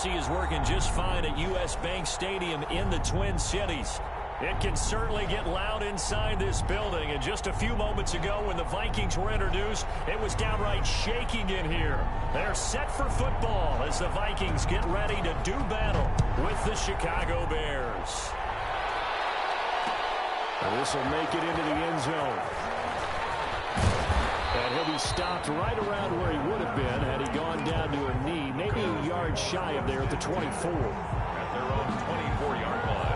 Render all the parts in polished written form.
Is working just fine at U.S. Bank Stadium in the Twin Cities. It can certainly get loud inside this building, and just a few moments ago when the Vikings were introduced, it was downright shaking in here. They're set for football as the Vikings get ready to do battle with the Chicago Bears. And this will make it into the end zone. And he'll be stopped right around where he would have been had he gone down to a knee, maybe a yard shy of there at the 24. At their own 24-yard line.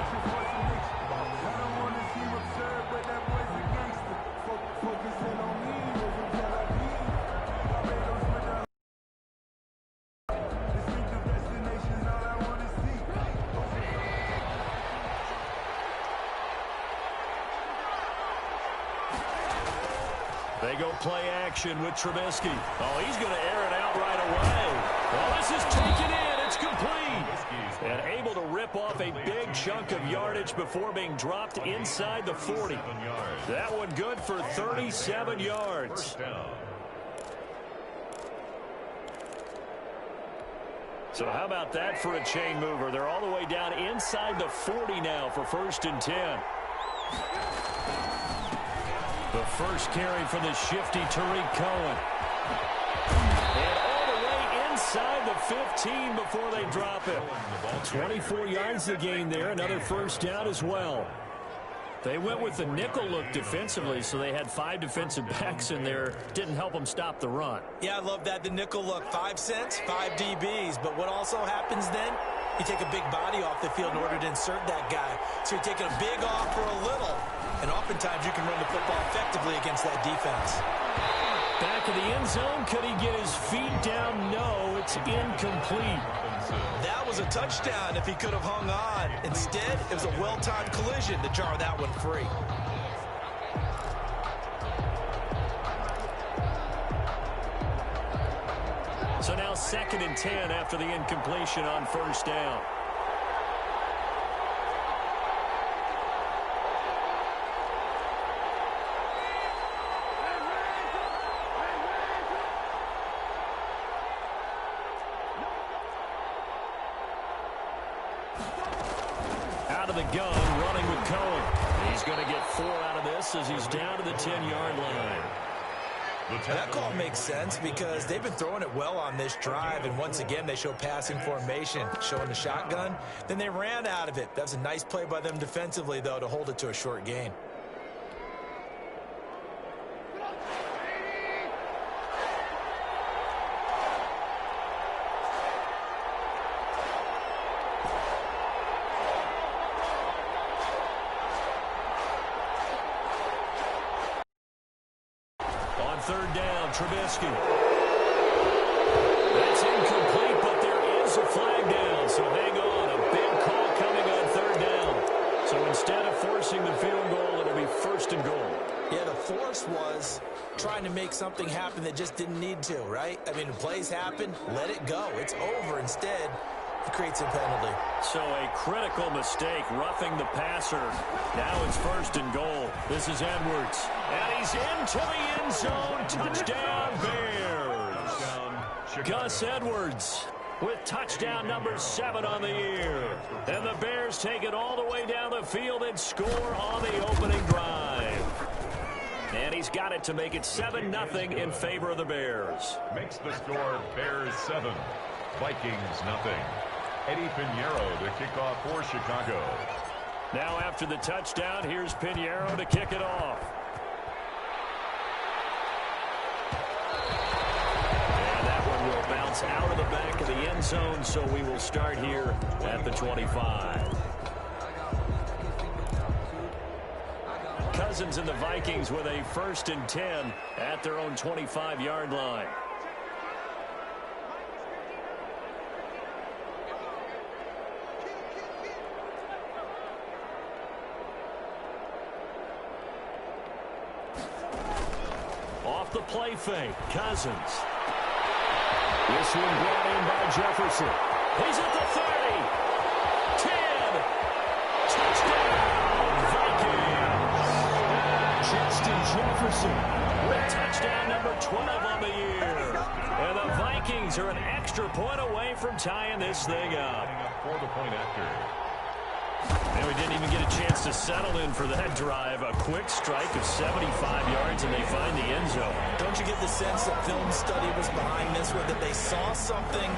They go play action with Trubisky. Oh, he's going to air it out right away. Well, this is taken in. It's complete. And able to rip off a big chunk of yardage before being dropped inside the 40. That one good for 37 yards. So how about that for a chain mover? They're all the way down inside the 40 now for 1st and 10. The first carry for the shifty Tariq Cohen. And all the way inside the 15 before they drop it. 24 yards to gain there. Another first down as well. They went with the nickel look defensively, so they had 5 defensive backs in there. Didn't help them stop the run. Yeah, I love that. The nickel look. 5 cents, 5 DBs. But what also happens then? You take a big body off the field in order to insert that guy. So you're taking a big off for a little. And oftentimes you can run the football effectively against that defense. Back of the end zone. Could he get his feet down? No, it's incomplete. That was a touchdown if he could have hung on. Instead, it was a well-timed collision to jar that one free. So now 2nd and 10 after the incompletion on first down. Out of the gun, running with Cohen. He's going to get 4 out of this as he's down to the 10-yard line. That call makes sense because they've been throwing it well on this drive, and once again they show passing formation, showing the shotgun. Then they ran out of it. That's a nice play by them defensively, though, to hold it to a short gain. Third down, Trubisky. That's incomplete, but there is a flag down, so hang on. A big call coming on 3rd down. So instead of forcing the field goal, it'll be 1st and goal. Yeah, the force was trying to make something happen that just didn't need to, right? I mean, plays happen, let it go. It's over. Instead, it creates a penalty. So a critical mistake, roughing the passer. Now it's 1st and goal. This is Edwards. And he's into the end zone. Touchdown, Bears. Gus Edwards with touchdown number 7 on the year. And the Bears take it all the way down the field and score on the opening drive. And he's got it to make it 7-0 in favor of the Bears. Makes the score Bears 7, Vikings nothing. Eddie Pinheiro to kick off for Chicago. Now after the touchdown, here's Pinheiro to kick it off. And that one will bounce out of the back of the end zone, so we will start here at the 25. Cousins and the Vikings with a 1st and 10 at their own 25-yard line. Off the play fake, Cousins. This one brought in by Jefferson. He's at the 30. 10. Touchdown, Vikings. Justin Jefferson with touchdown number 12 on the year. And the Vikings are an extra extra point away from tying this thing up. For the point after. And we didn't even get a chance to settle in for that drive. A quick strike of 75 yards, and they find the end zone. Don't you get the sense that film study was behind this one, that they saw something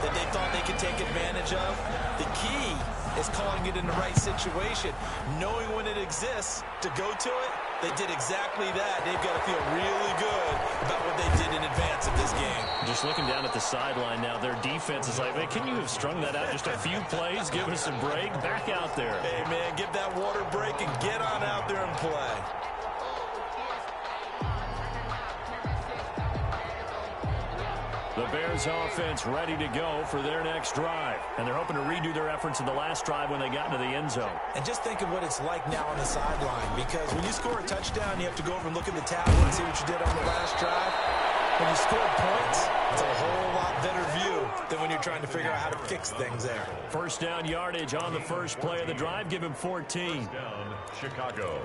that they thought they could take advantage of? The key is calling it in the right situation, knowing when it exists to go to it. They did exactly that. They've got to feel really good about what they did in advance of this game. Just looking down at the sideline now, their defense is like, man, can you have strung that out just a few plays? Give us a break. Back out there. Hey, man, give that water break and get on out there and play. The Bears offense ready to go for their next drive. And they're hoping to redo their efforts in the last drive when they got into the end zone. And just think of what it's like now on the sideline, because when you score a touchdown, you have to go over and look at the tablet and see what you did on the last drive. When you score points, it's a whole lot better view than when you're trying to figure out how to fix things there. First down yardage on the first play of the drive. Give him 14. First down, Chicago.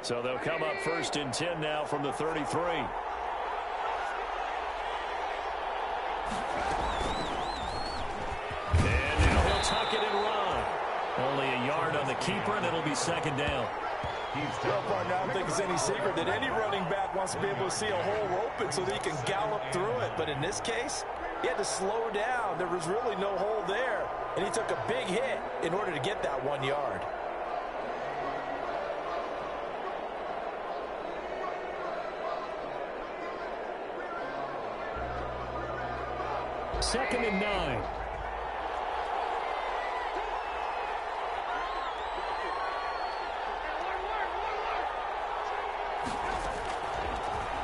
So they'll come up 1st and 10 now from the 33. And now he'll tuck it and run. Only a yard on the keeper, and it'll be 2nd down. Well, partner, I don't think it's any secret that any running back wants to be able to see a hole open so that he can gallop through it. But in this case, he had to slow down. There was really no hole there, and he took a big hit in order to get that 1 yard. Second and 9.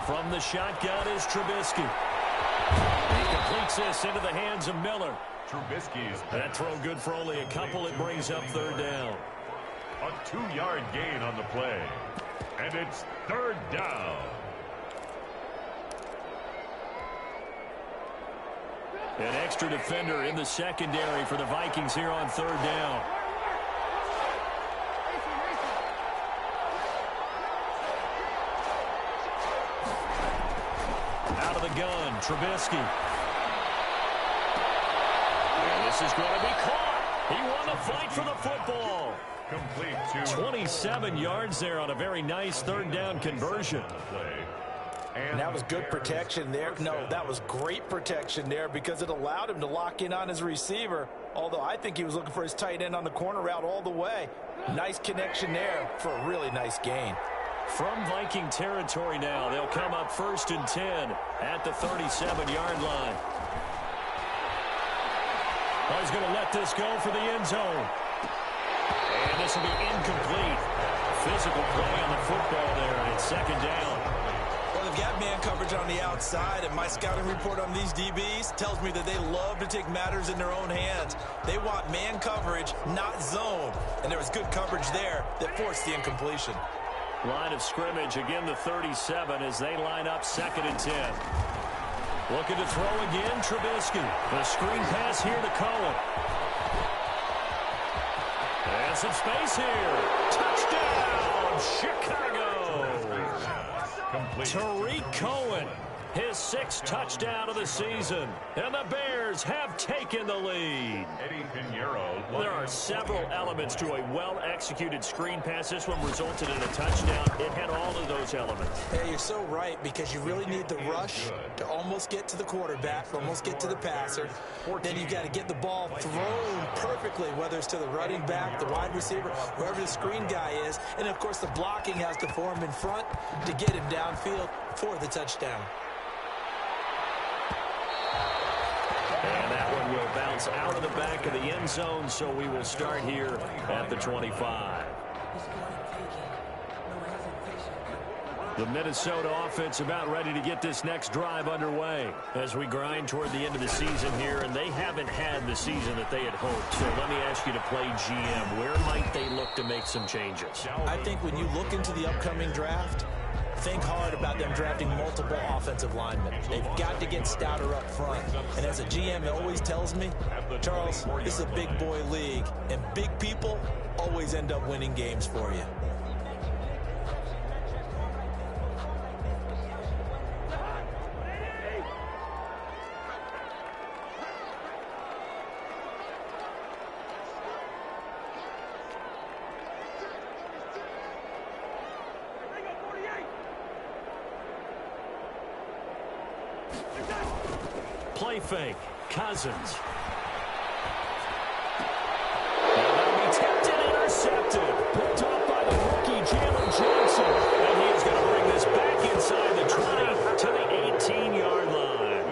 From the shotgun is Trubisky. He completes this into the hands of Miller. Trubisky's That throw good for only a couple. It brings up 3rd down. a 2-yard gain on the play. And it's 3rd down. An extra defender in the secondary for the Vikings here on 3rd down. Out of the gun, Trubisky. And this is going to be caught. He won the fight for the football. Complete to 27 yards there on a very nice 3rd down conversion. And that was good protection there. No, that was great protection there because it allowed him to lock in on his receiver, although I think he was looking for his tight end on the corner route all the way. Nice connection there for a really nice gain. From Viking territory now, they'll come up 1st and 10 at the 37-yard line. Oh, he's going to let this go for the end zone. And this will be incomplete. Physical play on the football there, and it's 2nd down. Well, they've got man coverage on the outside, and my scouting report on these DBs tells me that they love to take matters in their own hands. They want man coverage, not zone. And there was good coverage there that forced the incompletion. Line of scrimmage, again the 37 as they line up 2nd and 10. Looking to throw again, Trubisky. The screen pass here to Cohen. And some space here. Touchdown, Chicago. complete. Tarik Cohen, his 6th touchdown of the season. And the Bears have taken the lead. Eddie Pinheiro. There are several elements to a well-executed screen pass. This one resulted in a touchdown. It had all of those elements. Hey, you're so right, because you really need the rush to almost get to the quarterback, almost get to the passer. Then you got to get the ball thrown perfectly, whether it's to the running back, the wide receiver, wherever the screen guy is. And, of course, the blocking has to form in front to get him downfield for the touchdown. And that one will bounce out of the back of the end zone, so we will start here at the 25. The Minnesota offense about ready to get this next drive underway as we grind toward the end of the season here, and they haven't had the season that they had hoped. So let me ask you to play GM. Where might they look to make some changes? I think when you look into the upcoming draft, think hard about them drafting multiple offensive linemen. They've got to get stouter up front. And as a GM, it always tells me, Charles, this is a big boy league, and big people always end up winning games for you. fake. Cousins. Now that'll be tipped and intercepted. Picked off by the rookie, Jalen Johnson. And he is going to bring this back inside the 20 to the 18-yard line.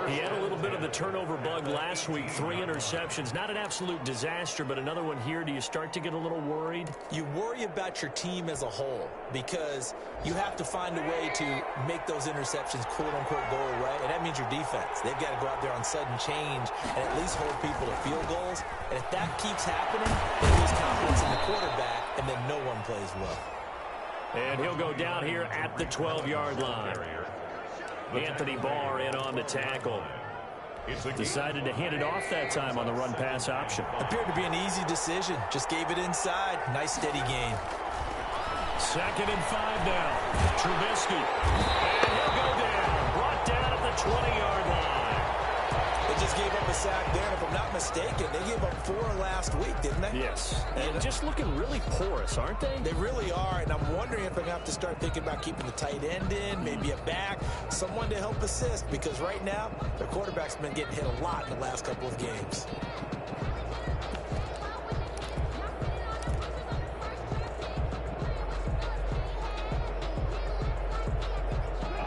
He had a little bit of the turnover bug last week. 3 interceptions. Not an absolute disaster, but another one here. Do you start to get a little worried? You worry about your team as a whole because you have to find a way to make those interceptions, quote-unquote, go away, and that means your defense. They've got to go out there on sudden change and at least hold people to field goals. And if that keeps happening, they lose confidence in the quarterback, and then no one plays well. And he'll go down here at the 12-yard line. Anthony Barr in on the tackle. Decided to hand it off that time on the run-pass option. Appeared to be an easy decision. Just gave it inside. Nice, steady gain. 2nd and 5 now. Trubisky. And he'll go down. Brought down at the 20-yard line. They just gave up a sack there, and if I'm not mistaken, they gave up 4 last week, didn't they? Yes. And just looking really porous, aren't they? They really are, and I'm wondering if they're going to have to start thinking about keeping the tight end in, maybe a back, someone to help assist, because right now, their quarterback's been getting hit a lot in the last couple of games.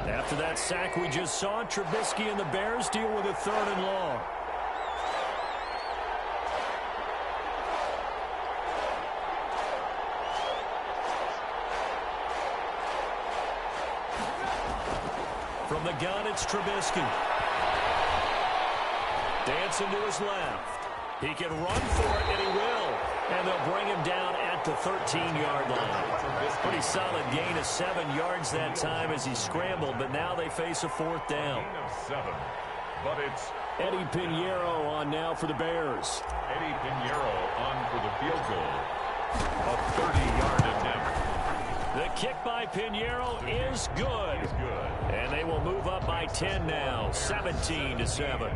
After that sack we just saw, Trubisky and the Bears deal with a 3rd and long. From the gun, it's Trubisky. Dancing to his left. He can run for it, and he will. And they'll bring him down at the 13-yard line. Pretty solid gain of 7 yards that time as he scrambled, but now they face a 4th down. Gain of 7, but it's Eddie Pinheiro on now for the Bears. Eddie Pinheiro on for the field goal. A 30-yard attempt. The kick by Pinheiro is good. And they will move up by 10 now, 17-7.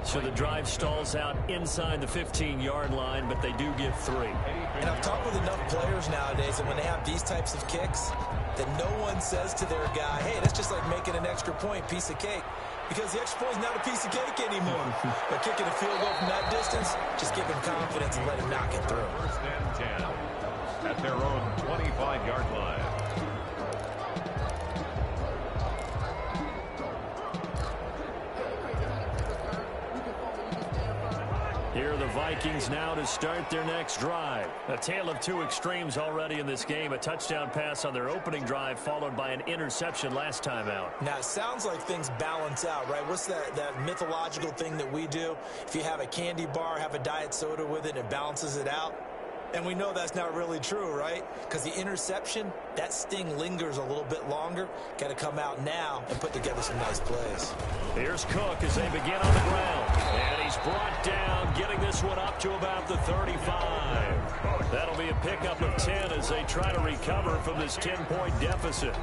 So the drive stalls out inside the 15-yard line, but they do get 3. And I've talked with enough players nowadays that when they have these types of kicks, that no one says to their guy, hey, that's just like making an extra point, piece of cake. Because the extra point is not a piece of cake anymore. But kicking a field goal from that distance, just give him confidence and let him knock it through. 1st and 10 at their own 25-yard line. Here are the Vikings now to start their next drive. A tale of 2 extremes already in this game. A touchdown pass on their opening drive, followed by an interception last time out. Now, it sounds like things balance out, right? What's that mythological thing that we do? If you have a candy bar, have a diet soda with it, it balances it out. And we know that's not really true, right? Because the interception, that sting lingers a little bit longer. Got to come out now and put together some nice plays. Here's Cook as they begin on the ground. And he's brought down, getting this one up to about the 35. That'll be a pickup of 10 as they try to recover from this 10-point deficit.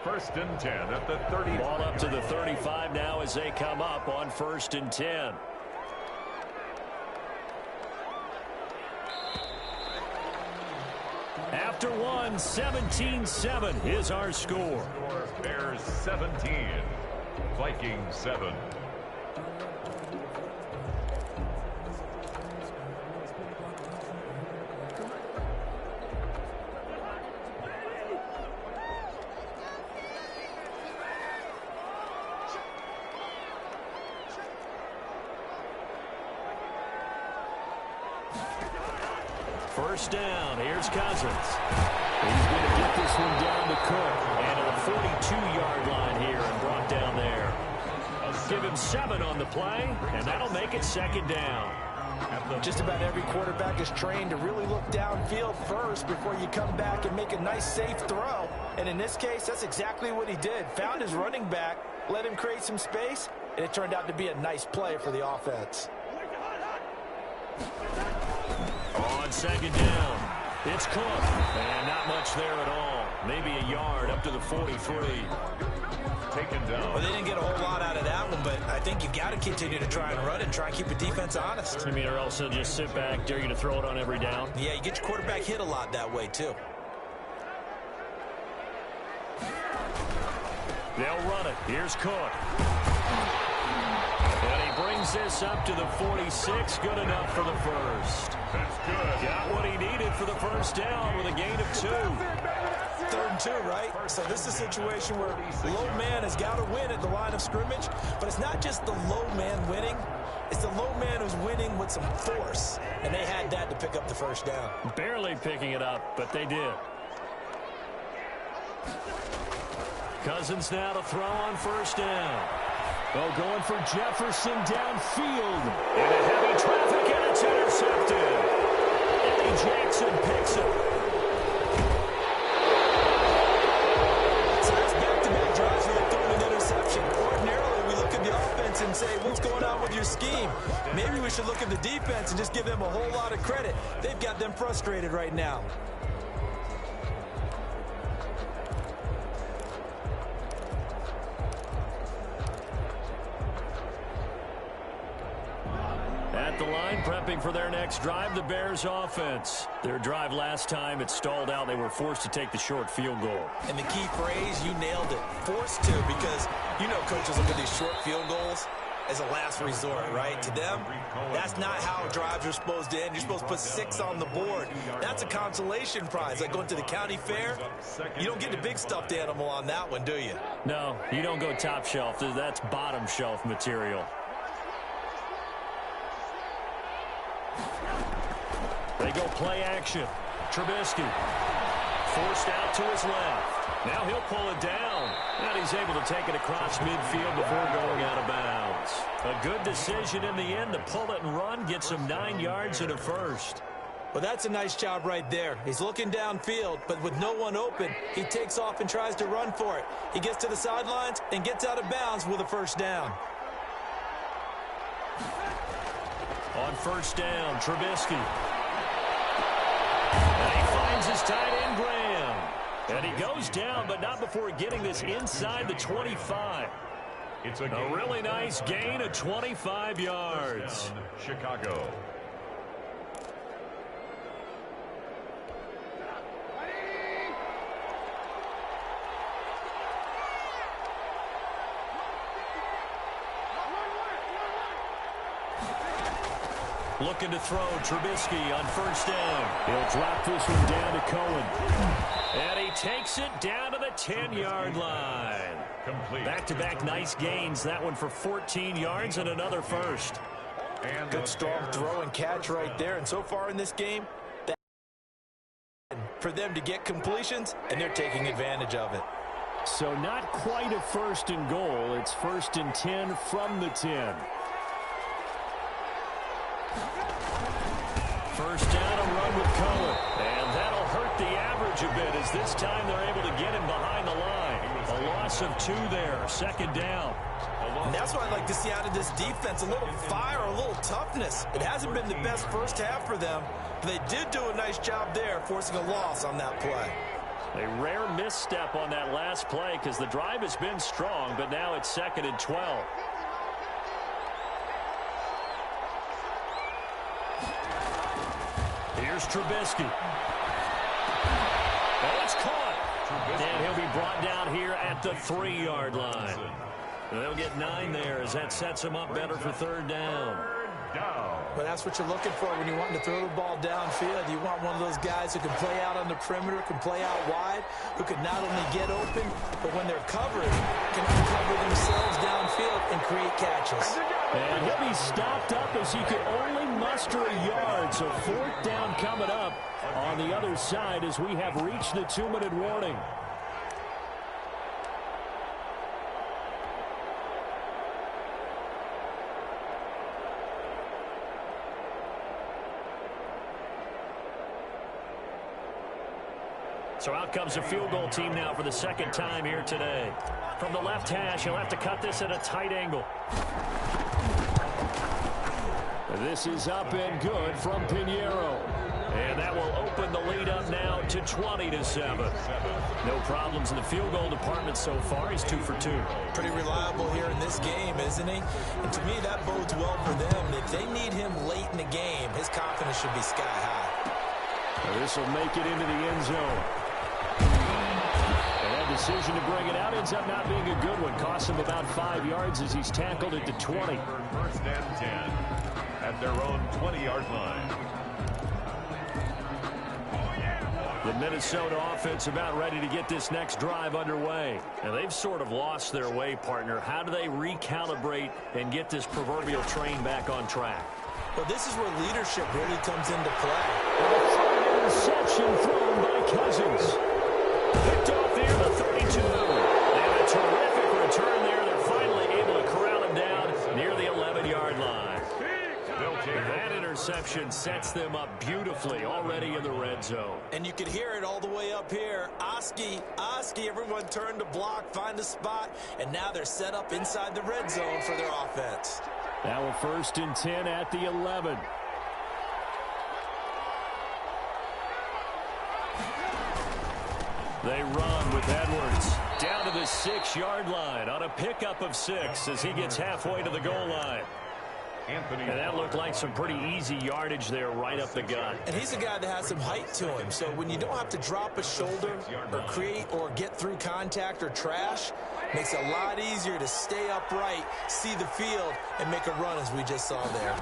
1st and 10 at the 30. Ball up to the 35 now as they come up on 1st and 10. After 1, 17-7 is our score. Bears 17, Vikings 7. First down. Here's Cousins. He's going to get this one down to Cook. And at the 42-yard line here and brought down there. Give him 7 on the play, and that'll make it 2nd down. Just about every quarterback is trained to really look downfield first before you come back and make a nice, safe throw. And in this case, that's exactly what he did. Found his running back, let him create some space, and it turned out to be a nice play for the offense. On 2nd down, it's Cook. And not much there at all. Maybe a yard up to the 43. Taken down. Well, they didn't get a whole lot out of that one, but I think you've got to continue to try and run and try and keep the defense honest. I mean, or else they'll just sit back, dare you to throw it on every down. Yeah, you get your quarterback hit a lot that way, too. They'll run it. Here's Cook. this up to the 46. Good enough for the first. That's good. Got what he needed for the first down with a gain of 2. 3rd and 2, right? So this is a situation where low man has got to win at the line of scrimmage, but it's not just the low man winning. It's the low man who's winning with some force, and they had that to pick up the first down. Barely picking it up, but they did. Cousins now to throw on first down. Oh, going for Jefferson downfield. Into heavy traffic, and it's intercepted. Eddie Jackson picks it. So that's back-to-back drives where they throw an interception. Ordinarily, we look at the offense and say, what's going on with your scheme? Maybe we should look at the defense and just give them a whole lot of credit. They've got them frustrated right now. At the line, prepping for their next drive, the Bears offense. Their drive last time, it stalled out. They were forced to take the short field goal. And the key phrase, you nailed it, forced to, because you know coaches look at these short field goals as a last resort, right? To them, that's not how drives are supposed to end. You're supposed to put 6 on the board. That's a consolation prize. Like going to the county fair, you don't get the big stuffed animal on that one, do you? No, you don't go top shelf. That's bottom shelf material. They go play action. Trubisky forced out to his left. Now he'll pull it down. And he's able to take it across midfield before going out of bounds. A good decision in the end to pull it and run, get some 9 yards and a first. Well, that's a nice job right there. He's looking downfield, but with no one open, he takes off and tries to run for it. He gets to the sidelines and gets out of bounds with a first down. On first down, Trubisky. And he finds his tight end, Graham. And he goes down, but not before getting this inside the 25. It's a really nice gain of 25 yards. Chicago. Looking to throw, Trubisky on first down. He'll drop this one down to Cohen. And he takes it down to the 10-yard line. Complete. Back-to-back nice gains. That one for 14 yards and another first. And good strong throw and catch right there. And so far in this game, for them to get completions, and they're taking advantage of it. So not quite a first and goal. It's 1st and 10 from the 10. First down, a run with Cohen. And that'll hurt the average a bit as this time they're able to get him behind the line. A loss of 2 there, 2nd down. And that's what I'd like to see out of this defense, a little fire, a little toughness. It hasn't been the best first half for them, but they did do a nice job there, forcing a loss on that play. A rare misstep on that last play because the drive has been strong, but now it's 2nd and 12. Here's Trubisky. Oh, it's caught. And he'll be brought down here at the 3-yard line. They'll get 9 there as that sets him up better for 3rd down. Well, that's what you're looking for when you're wanting to throw the ball downfield. You want one of those guys who can play out on the perimeter, can play out wide, who can not only get open, but when they're covered, can uncover themselves downfield and create catches. And he'll be stopped up as he could only muster a yard. So 4th down coming up on the other side as we have reached the 2-minute warning. So out comes the field goal team now for the 2nd time here today. From the left hash, he'll have to cut this at a tight angle. This is up and good from Pinheiro. And that will open the lead up now to 20-7. No problems in the field goal department so far. He's 2 for 2. Pretty reliable here in this game, isn't he? And to me, that bodes well for them. If they need him late in the game, his confidence should be sky high. This will make it into the end zone. And decision to bring it out ends up not being a good one. Costs him about 5 yards as he's tackled at the 20. First and 10 at their own 20-yard line. The Minnesota offense about ready to get this next drive underway. And they've sort of lost their way, partner. How do they recalibrate and get this proverbial train back on track? Well, this is where leadership really comes into play. An interception thrown by Cousins. Picked off near the 32. And a terrific return there. They're finally able to corral him down near the 11-yard line. That interception sets them up beautifully already in the red zone. And you can hear it all the way up here. Oski, everyone turned to block, find a spot, and now they're set up inside the red zone for their offense. Now a 1st and 10 at the 11. They run with Edwards down to the 6-yard line on a pickup of 6 as he gets halfway to the goal line. And that looked like some pretty easy yardage there right up the gut. And he's a guy that has some height to him. So when you don't have to drop a shoulder or create or get through contact or trash, makes it a lot easier to stay upright, see the field, and make a run as we just saw there.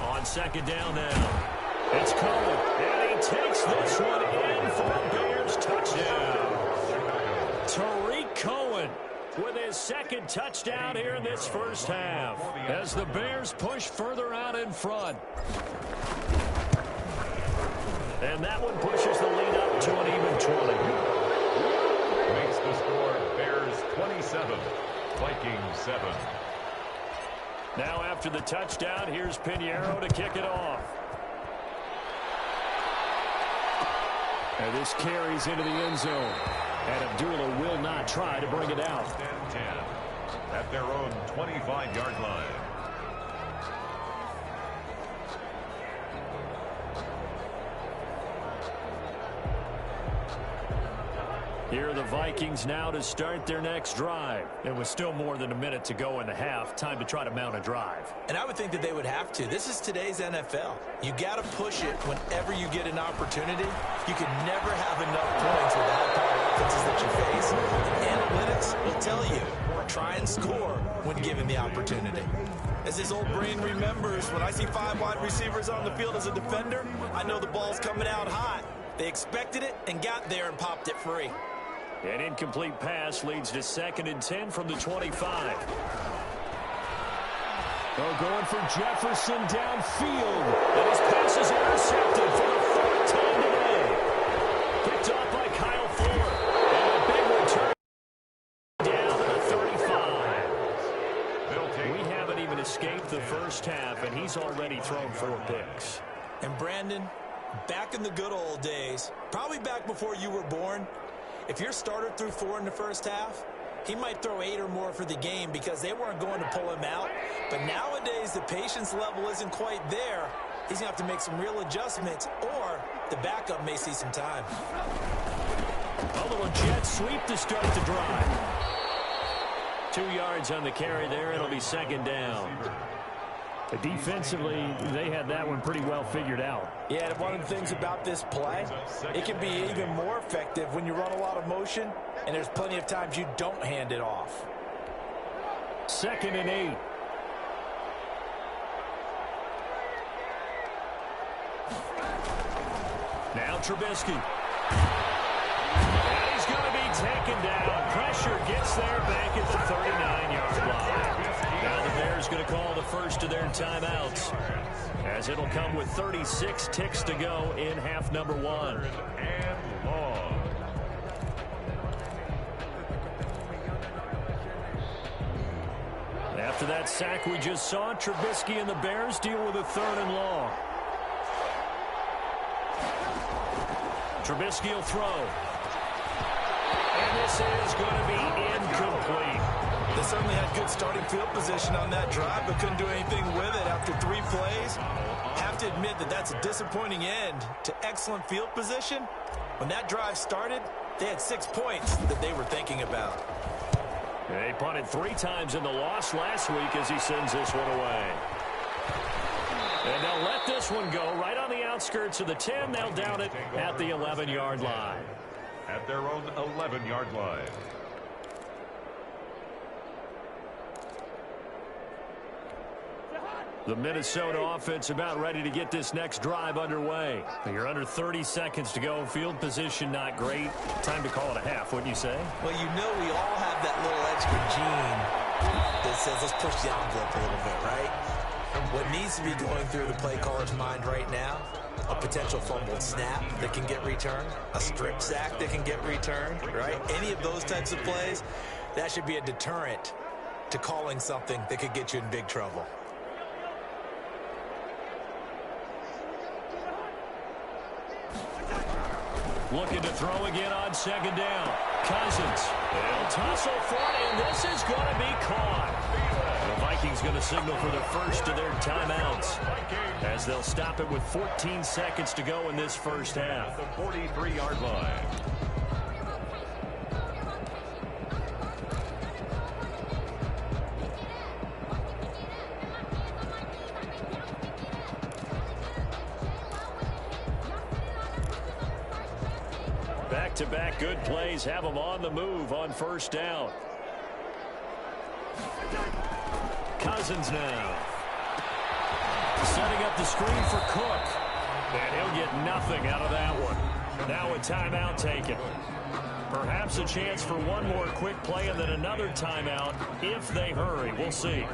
On 2nd down now, it's Cohen. And he takes this one in for a Bears touchdown. Tariq Cohen with his 2nd touchdown here in this first half as the Bears push further out in front. And that one pushes the lead up to an even 20. Makes the score Bears 27, Vikings 7. Now after the touchdown, here's Pinheiro to kick it off. And this carries into the end zone. And Abdullah will not try to bring it out. 10 at their own 25-yard line. Here are the Vikings now to start their next drive. It was still more than a minute to go in the half. Time to try to mount a drive. And I would think that they would have to. This is today's NFL. You got to push it whenever you get an opportunity. You can never have enough points with the high-powered offenses that you face. And analytics will tell you, try and score when given the opportunity. As his old brain remembers, when I see 5 wide receivers on the field as a defender, I know the ball's coming out hot. They expected it and got there and popped it free. An incomplete pass leads to 2nd and 10 from the 25. They're going for Jefferson downfield. And his pass is intercepted for the 4th time today. Picked off by Kyle Fuller. And a big return down to the 35. We haven't even escaped the first half, and he's already thrown 4 picks. And Brandon, back in the good old days, probably back before you were born, if your starter threw 4 in the first half, he might throw 8 or more for the game because they weren't going to pull him out. But nowadays, the patience level isn't quite there. He's going to have to make some real adjustments, or the backup may see some time. A little jet sweep to start the drive. 2 yards on the carry there. It'll be 2nd down. Defensively, they had that one pretty well figured out. Yeah, and one of the things about this play, it can be even more effective when you run a lot of motion, and there's plenty of times you don't hand it off. 2nd and 8. Now Trubisky. And he's going to be taken down. Pressure gets there back at the 39-yard line. Now the Bears going to call the first of their timeouts, as it'll come with 36 ticks to go in half number 1. And long. After that sack we just saw, Trubisky and the Bears deal with a 3rd and long. Trubisky will throw. And this is going to be incomplete. They certainly had good starting field position on that drive, but couldn't do anything with it after 3 plays. Have to admit that that's a disappointing end to excellent field position. When that drive started, they had 6 points that they were thinking about. They punted 3 times in the loss last week as he sends this one away. And they'll let this one go right on the outskirts of the 10. They'll down it at the 11-yard line. at their own 11-yard line. The Minnesota offense about ready to get this next drive underway. You're under 30 seconds to go. Field position not great. Time to call it a half, wouldn't you say? Well, you know we all have that little extra gene that says let's push the envelope a little bit, right? What needs to be going through the play caller's mind right now, a potential fumbled snap that can get returned, a strip sack that can get returned, right? Any of those types of plays, that should be a deterrent to calling something that could get you in big trouble. Looking to throw again on second down. Cousins. They'll tussle for it, and this is going to be caught. The Vikings going to signal for the first of their timeouts as they'll stop it with 14 seconds to go in this first half. The 43-yard line. Back-to-back good plays have them on the move on first down. Cousins now. Setting up the screen for Cook. And he'll get nothing out of that one. Now a timeout taken. Perhaps a chance for one more quick play and then another timeout if they hurry. We'll see.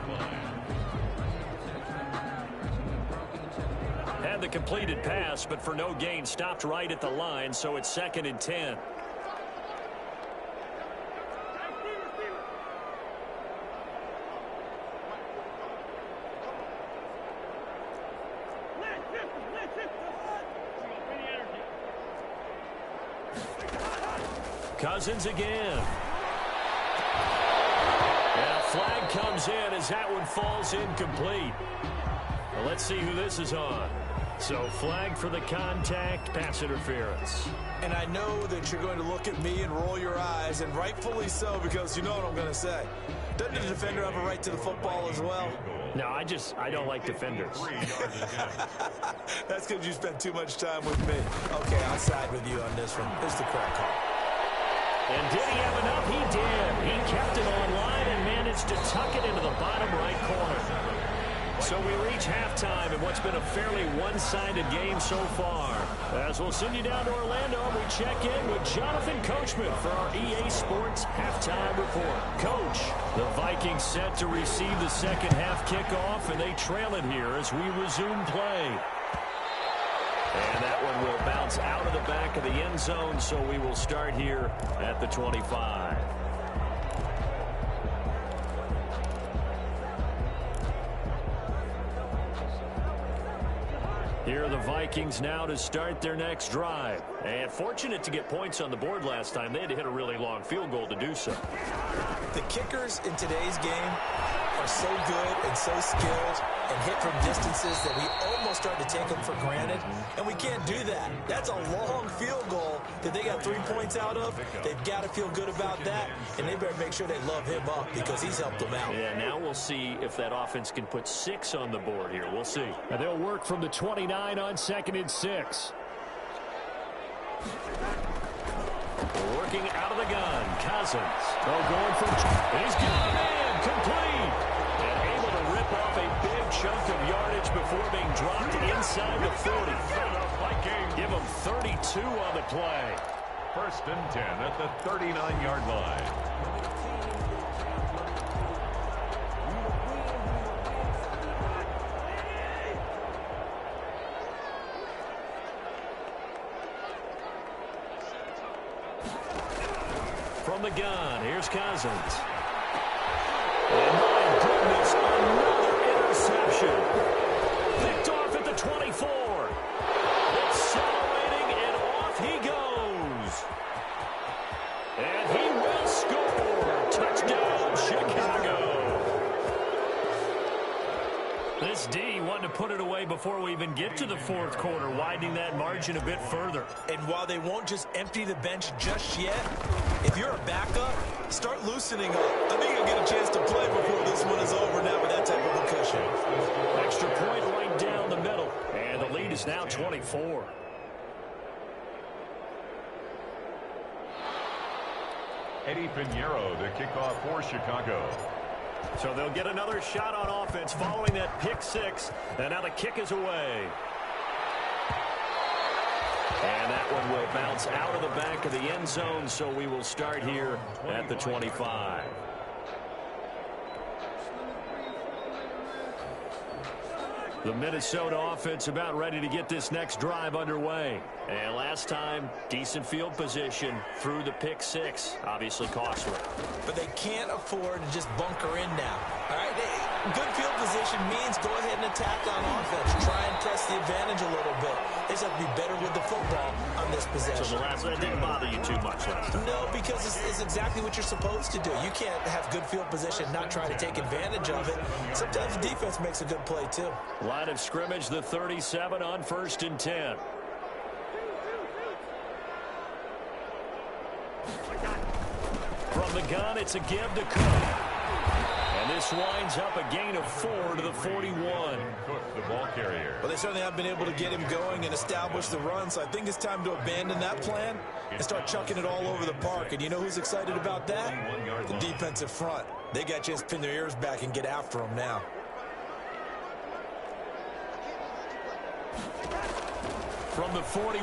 Had the completed pass, but for no gain, stopped right at the line, so it's 2nd and 10. Cousins again. And a flag comes in as that one falls incomplete. Well, let's see who this is on. So flag for the contact, pass interference. And I know that you're going to look at me and roll your eyes, and rightfully so, because you know what I'm going to say. Doesn't the defender have a right to the football as well? No, I don't like defenders. That's because you spent too much time with me. Okay, I'll side with you on this one. It's the correct call. And did he have enough? He did. He kept it online and managed to tuck it into the bottom right corner. So we reach halftime in what's been a fairly one-sided game so far. As we'll send you down to Orlando, we check in with Jonathan Coachman for our EA Sports Halftime Report. Coach, the Vikings set to receive the second half kickoff, and they trail it here as we resume play. And that one will bounce out of the back of the end zone, so we will start here at the 25. Here are the Vikings now to start their next drive. And fortunate to get points on the board last time. They had to hit a really long field goal to do so. The kickers in today's game are so good and so skilled and hit from distances that we almost start to take them for granted. And we can't do that. That's a long field goal that they got 3 points out of. They've got to feel good about that. And they better make sure they love him up because he's helped them out. Yeah, now we'll see if that offense can put 6 on the board here. We'll see. And they'll work from the 29 on 2nd and 6. Working out of the gun, Cousins. Going for he's got a man, complete. And able to rip off a big chunk of yardage before being dropped inside the 40. Give him 32 on the play. 1st and 10 at the 39-yard line. From the gun, here's Cousins. And my goodness, another interception. Picked off at the 24. Accelerating, and off he goes. And he will score. Touchdown, Chicago. This D wanted to put it away before we even get to the 4th quarter, widening that margin a bit further. And while they won't just empty the bench just yet, if you're a backup, start loosening up. I think you'll get a chance to play before this one is over now with that type of a cushion. Extra point right down the middle. And the lead is now 24. Eddie Pinheiro to kick off for Chicago. So they'll get another shot on offense following that pick six. And now the kick is away. And that one will bounce out of the back of the end zone, so we will start here at the 25. The Minnesota offense about ready to get this next drive underway. And last time, decent field position through the pick six. Obviously costly. But they can't afford to just bunker in now. All right, good field position means go ahead and attack on offense. Try and press the advantage a little bit. They just have to be better with the football on this possession. So the last one didn't bother you too much last time? No, because it's exactly what you're supposed to do. You can't have good field position, not try to take advantage of it. Sometimes the defense makes a good play, too. Line of scrimmage, the 37 on 1st and 10. From the gun, it's a give to Cook. And this winds up a gain of 4 to the 41. Cook, the ball carrier. Well, they certainly have been able to get him going and establish the run, so I think it's time to abandon that plan and start chucking it all over the park. And you know who's excited about that? The defensive front. They got a chance to pin their ears back and get after him now. From the 41,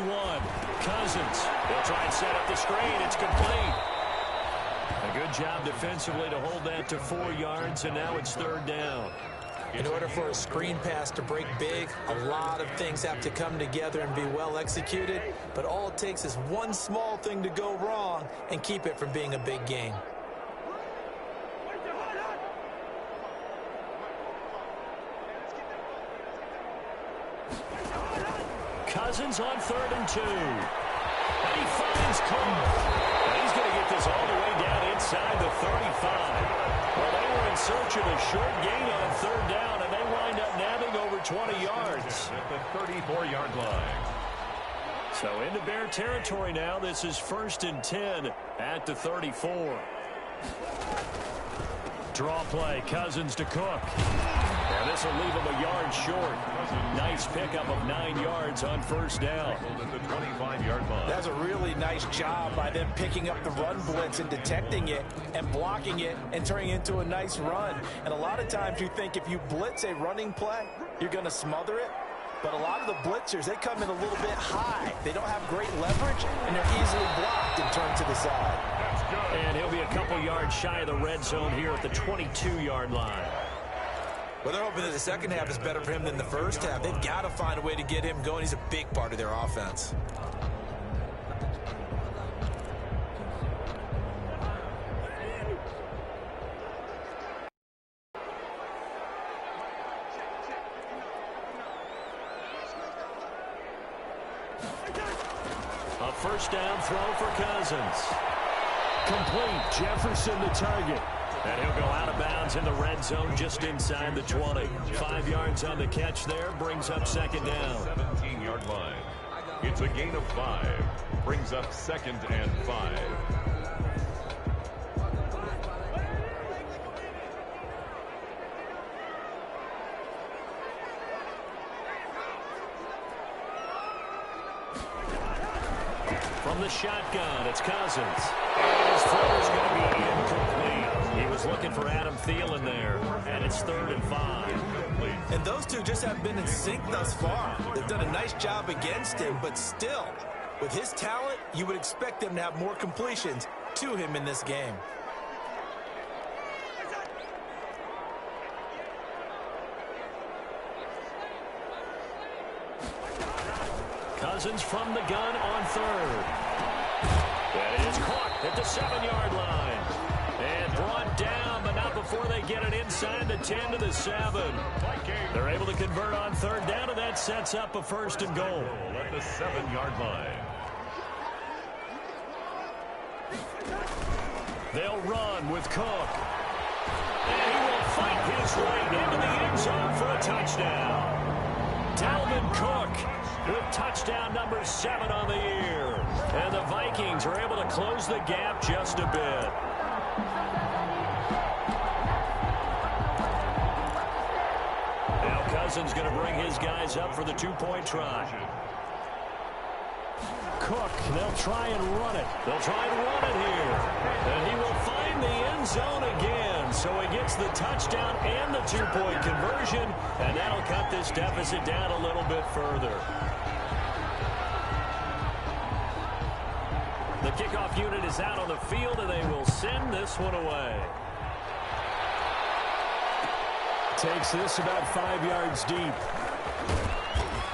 Cousins. They'll try and set up the screen. It's complete. A good job defensively to hold that to 4 yards, and now it's 3rd down. In order for a screen pass to break big, a lot of things have to come together and be well executed, but all it takes is one small thing to go wrong and keep it from being a big gain. Cousins on 3rd and 2. And he finds Cook. And he's going to get this all the way down inside the 35. Well, they were in search of a short gain on 3rd down, and they wind up nabbing over 20 yards. At the 34-yard line. So into Bear territory now. This is 1st and 10 at the 34. Draw play, Cousins to Cook. And this will leave him a yard short. Nice pickup of 9 yards on 1st down. At the 25-yard line. That's a really nice job by them picking up the run blitz and detecting it and blocking it and turning it into a nice run. And a lot of times you think if you blitz a running play, you're going to smother it. But a lot of the blitzers, they come in a little bit high. They don't have great leverage, and they're easily blocked and turned to the side. And he'll be a couple yards shy of the red zone here at the 22-yard line. Well, they're hoping that the second half is better for him than the first half. They've got to find a way to get him going. He's a big part of their offense. A 1st down throw for Cousins. Complete. Jefferson the target. And he'll go out of bounds in the red zone just inside the 20. 5 yards on the catch there. Brings up 2nd down. 17-yard line. It's a gain of 5. Brings up 2nd and 5. From the shotgun, it's Cousins. And his throw is going to be incomplete. He was looking for Adam Thielen there, and it's 3rd and 5. And those two just haven't been in sync thus far. They've done a nice job against him, but still, with his talent, you would expect them to have more completions to him in this game. Cousins from the gun on 3rd. And it is caught at the 7-yard line. And brought down, but not before they get it inside the 10 to the 7. They're able to convert on 3rd down, and that sets up a 1st and goal. At the 7-yard line. They'll run with Cook. And he will fight his way into the end zone for a touchdown. Dalvin Cook with touchdown number 7 on the year. And the Vikings are able to close the gap just a bit. Now Cousins going to bring his guys up for the 2-point try. Cook. They'll try and run it. They'll try and run it here. And he will find the end zone again. So he gets the touchdown and the two-point conversion. And that'll cut this deficit down a little bit further. The kickoff unit is out on the field, and they will send this one away. Takes this about 5 yards deep.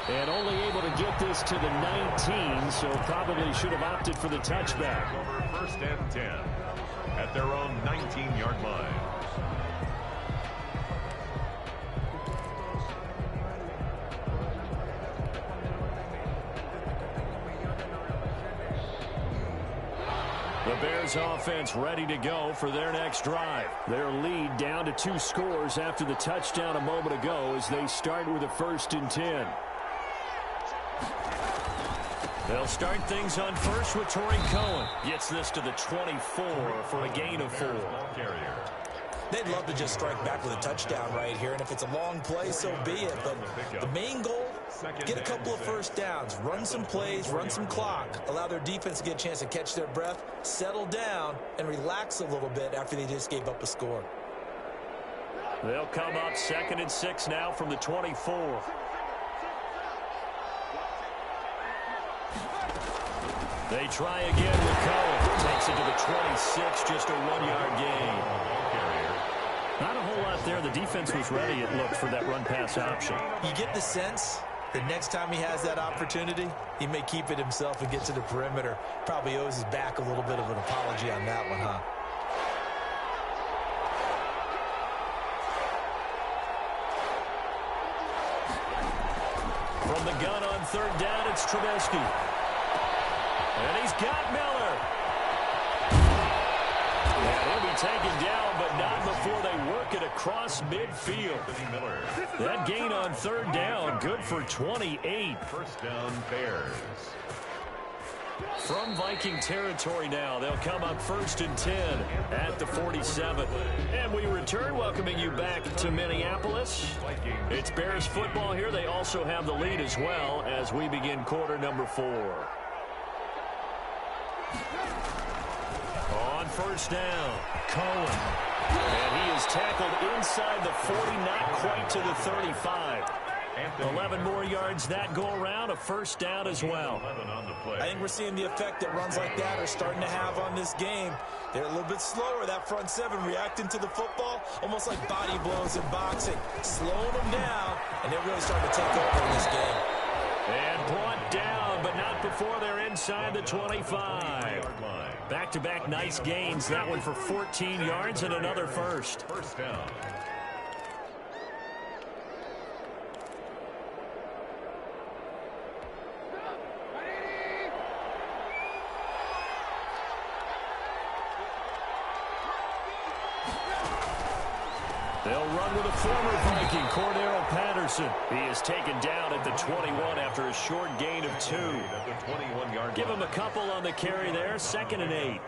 And only able to get this to the 19, so probably should have opted for the touchback. Over 1st and 10 at their own 19-yard line. The Bears offense ready to go for their next drive. Their lead down to 2 scores after the touchdown a moment ago as they start with a 1st and 10. They'll start things on first with Tariq Cohen. Gets this to the 24 for a gain of 4. They'd love to just strike back with a touchdown right here, and if it's a long play, so be it. But the main goal, get a couple of first downs, run some plays, run some clock, allow their defense to get a chance to catch their breath, settle down, and relax a little bit after they just gave up a score. They'll come up 2nd and 6 now from the 24. They try again with Cohen. Takes it to the 26, just a 1-yard gain. Not a whole lot there. The defense was ready, it looked, for that run-pass option. You get the sense that next time he has that opportunity, he may keep it himself and get to the perimeter. Probably owes his back a little bit of an apology on that one, huh? From the gun on 3rd down, it's Trubisky. And he's got Miller. And he'll be taken down, but not before they work it across midfield. That gain on 3rd down, good for 28. 1st down, Bears. From Viking territory now, they'll come up 1st and 10 at the 47. And we return, welcoming you back to Minneapolis. It's Bears football here. They also have the lead as well as we begin quarter number 4. On 1st down, Cohen. And he is tackled inside the 40, not quite to the 35. 11 more yards that go around, a 1st down as well. I think we're seeing the effect that runs like that are starting to have on this game. They're a little bit slower, that front 7, reacting to the football, almost like body blows in boxing. Slowing them down, and they're really starting to take over in this game. And brought down, but not before they're inside the 25. Back-to-back nice gains. That one for 14 yards and another 1st. 1st down. They'll run with a former Viking, Cordero Patterson. He is taken down at the 21 after a short gain of 2. Give him a couple on the carry there, 2nd and 8.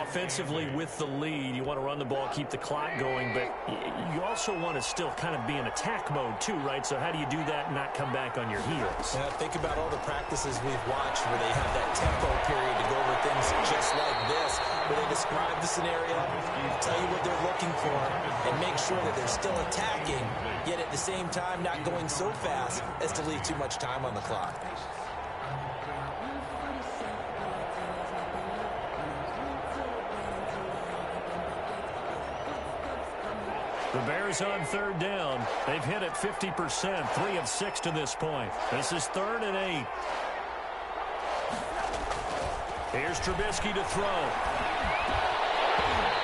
Offensively with the lead, you want to run the ball, keep the clock going, but you also want to still kind of be in attack mode too, right? So how do you do that and not come back on your heels? Yeah, think about all the practices we've watched where they have that tempo period to go over things just like this, where they describe the scenario, tell you what they're looking for, and make sure that they're still attacking, yet at the same time not going so fast as to leave too much time on the clock. The Bears on 3rd down. They've hit it 50%, 3 of 6 to this point. This is 3rd and 8. Here's Trubisky to throw.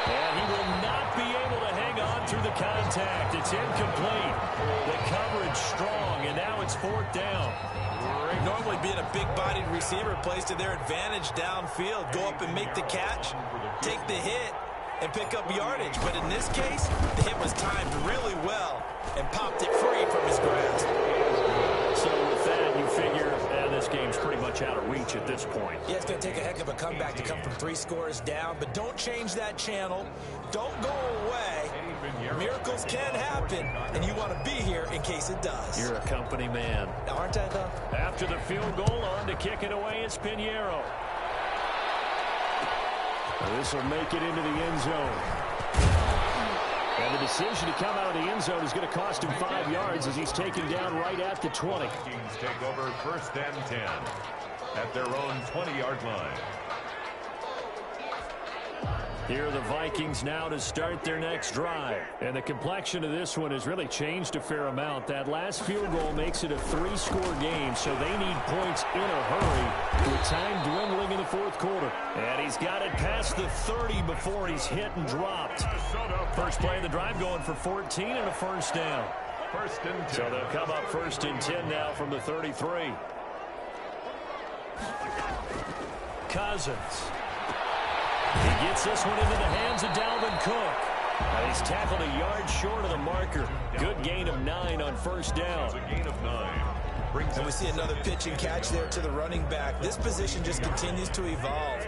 And he will not be able to hang on through the contact. It's incomplete. The coverage strong, and now it's 4th down. Normally being a big-bodied receiver plays to their advantage downfield. Go up and make the catch, take the hit, and pick up yardage. But in this case, the hit was timed really well and popped it free from his grasp. So with that, you figure this game's pretty much out of reach at this point. Yeah, it's going to take a heck of a comeback to come from 3 scores down, but don't change that channel. Don't go away. Miracles can happen, and you want to be here in case it does. You're a company man. Aren't I, though? After the field goal, on to kick it away is Piñeiro. This will make it into the end zone. And the decision to come out of the end zone is going to cost him 5 yards as he's taken down right at the 20. Vikings take over 1st and 10 at their own 20-yard line. Here are the Vikings now to start their next drive. And the complexion of this one has really changed a fair amount. That last field goal makes it a 3-score game, so they need points in a hurry with time dwindling in the 4th quarter. And he's got it past the 30 before he's hit and dropped. First play of the drive going for 14 and a first down. 1st and 10. So they'll come up 1st and 10 now from the 33. Cousins. He gets this one into the hands of Dalvin Cook. And he's tackled a yard short of the marker. Good gain of 9 on first down. It's a gain of 9. And we see another pitch and catch there to the running back. This position just continues to evolve.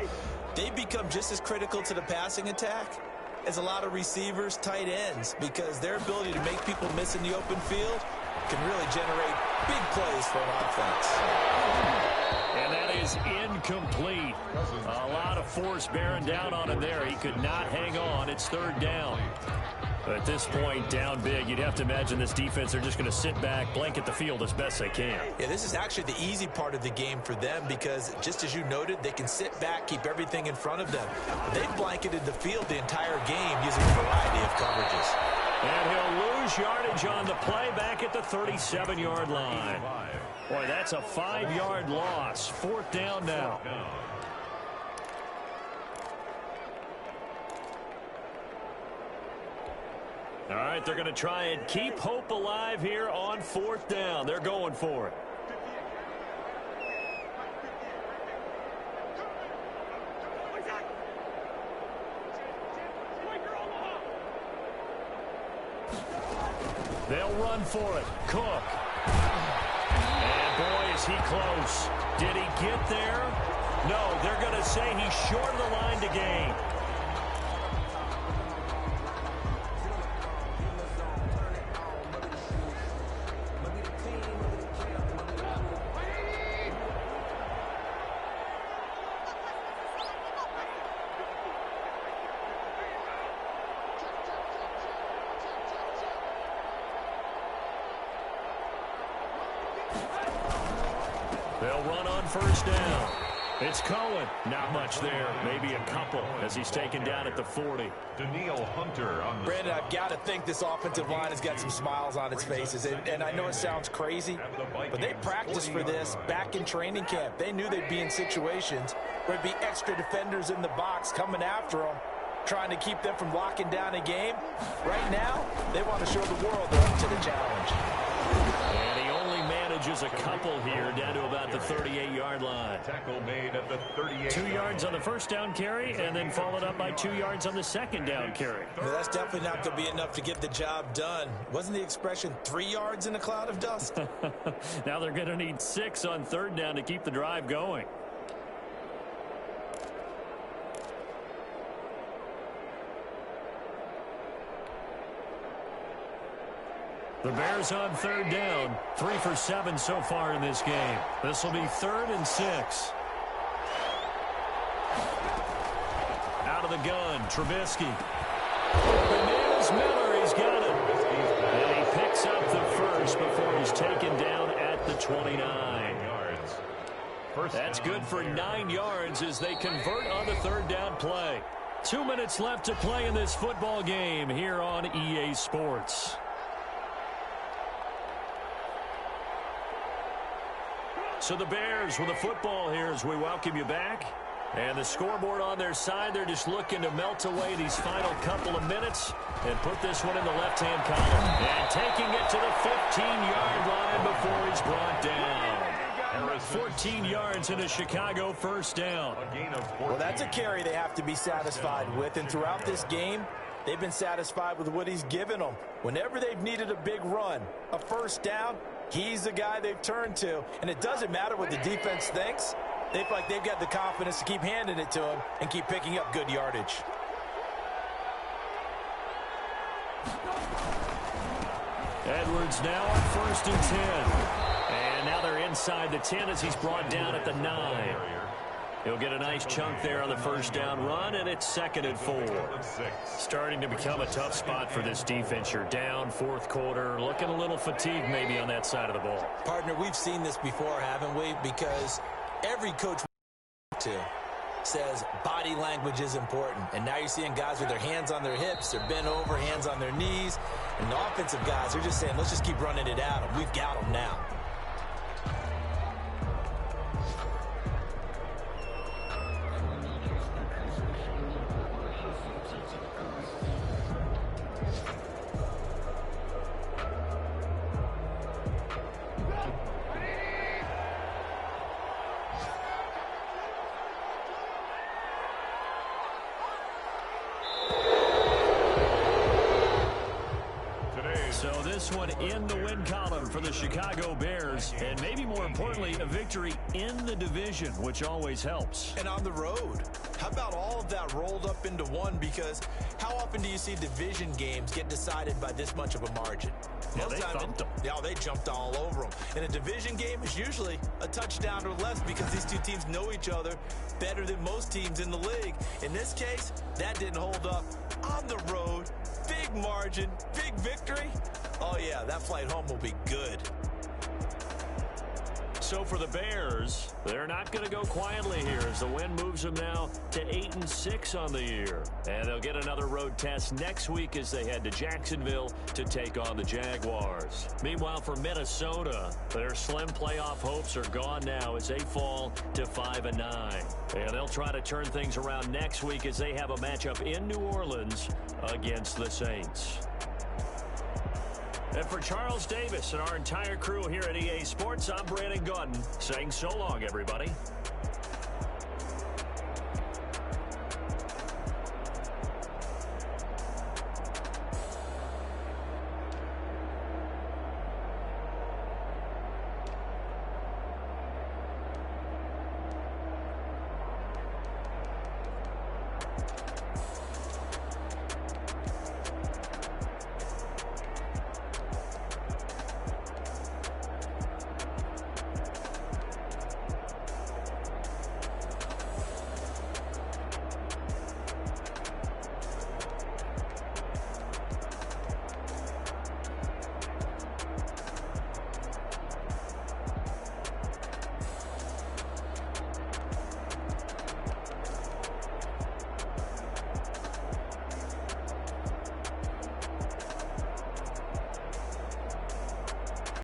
They've become just as critical to the passing attack as a lot of receivers, tight ends, because their ability to make people miss in the open field can really generate big plays for an offense. And that is incomplete. A lot of force bearing down on him there. He could not hang on. It's 3rd down. But at this point, down big, you'd have to imagine this defense are just going to sit back, blanket the field as best they can. Yeah, this is actually the easy part of the game for them because, just as you noted, they can sit back, keep everything in front of them. But they've blanketed the field the entire game using a variety of coverages. And he'll lose yardage on the play back at the 37-yard line. Boy, that's a 5-yard loss. 4th down now. All right, they're going to try and keep hope alive here on 4th down. They're going for it. They'll run for it. Cook. And boy, is he close. Did he get there? No, they're going to say he's short of the line to gain. They'll run on first down. It's Cohen. Not much there. Maybe a couple as he's taken down at the 40. Danielle Hunter on the Brandon, I've got to think this offensive line has got some smiles on its faces. And I know it sounds crazy, but they practiced for this back in training camp. They knew they'd be in situations where it'd be extra defenders in the box coming after them, trying to keep them from locking down a game. Right now, they want to show the world they're up to the challenge. And he only manages a couple here down to about the 38-yard line. tackle made at the 38. 2 yards on the first down carry and then followed up by 2 yards on the second down carry. Well, that's definitely not going to be enough to get the job done. Wasn't the expression 3 yards in a cloud of dust? Now they're going to need 6 on 3rd down to keep the drive going. The Bears on 3rd down. 3 for 7 so far in this game. This will be 3rd and 6. Out of the gun, Trubisky. Benitez Miller, he's got it. And he picks up the first before he's taken down at the 29. That's good for 9 yards as they convert on the 3rd down play. 2 minutes left to play in this football game here on EA Sports. So the Bears with the football here as we welcome you back. And the scoreboard on their side, they're just looking to melt away these final couple of minutes and put this one in the left-hand column. And taking it to the 15-yard line before he's brought down. 14 yards in a Chicago first down. Well, that's a carry they have to be satisfied with. And throughout this game, they've been satisfied with what he's given them. Whenever they've needed a big run, a first down, he's the guy they've turned to. And it doesn't matter what the defense thinks. They feel like they've got the confidence to keep handing it to him and keep picking up good yardage. Edwards now on 1st and 10. And now they're inside the 10 as he's brought down at the 9. He'll get a nice chunk there on the first down run, and it's 2nd and 4. Starting to become a tough spot for this defense. You're down 4th quarter, looking a little fatigued maybe on that side of the ball. Partner, we've seen this before, haven't we? Because every coach says body language is important. And now you're seeing guys with their hands on their hips, they're bent over, hands on their knees. And the offensive guys are just saying, let's just keep running it at them. We've got them now. So this one in the win column for the Chicago Bears, and maybe more importantly, a victory in the division, which always helps. And on the road, how about all of that rolled up into one? Because how often do you see division games get decided by this much of a margin? Yeah, they thumped them. Yeah, they jumped all over them. And a division game is usually a touchdown or less because these two teams know each other better than most teams in the league. In this case, that didn't hold up. On the road, big margin, big victory. Oh, yeah, that flight home will be good. So for the Bears, they're not going to go quietly here as the win moves them now to 8-6 on the year. And they'll get another road test next week as they head to Jacksonville to take on the Jaguars. Meanwhile, for Minnesota, their slim playoff hopes are gone now as they fall to 5-9. And they'll try to turn things around next week as they have a matchup in New Orleans against the Saints. And for Charles Davis and our entire crew here at EA Sports, I'm Brandon Gaudin saying so long, everybody.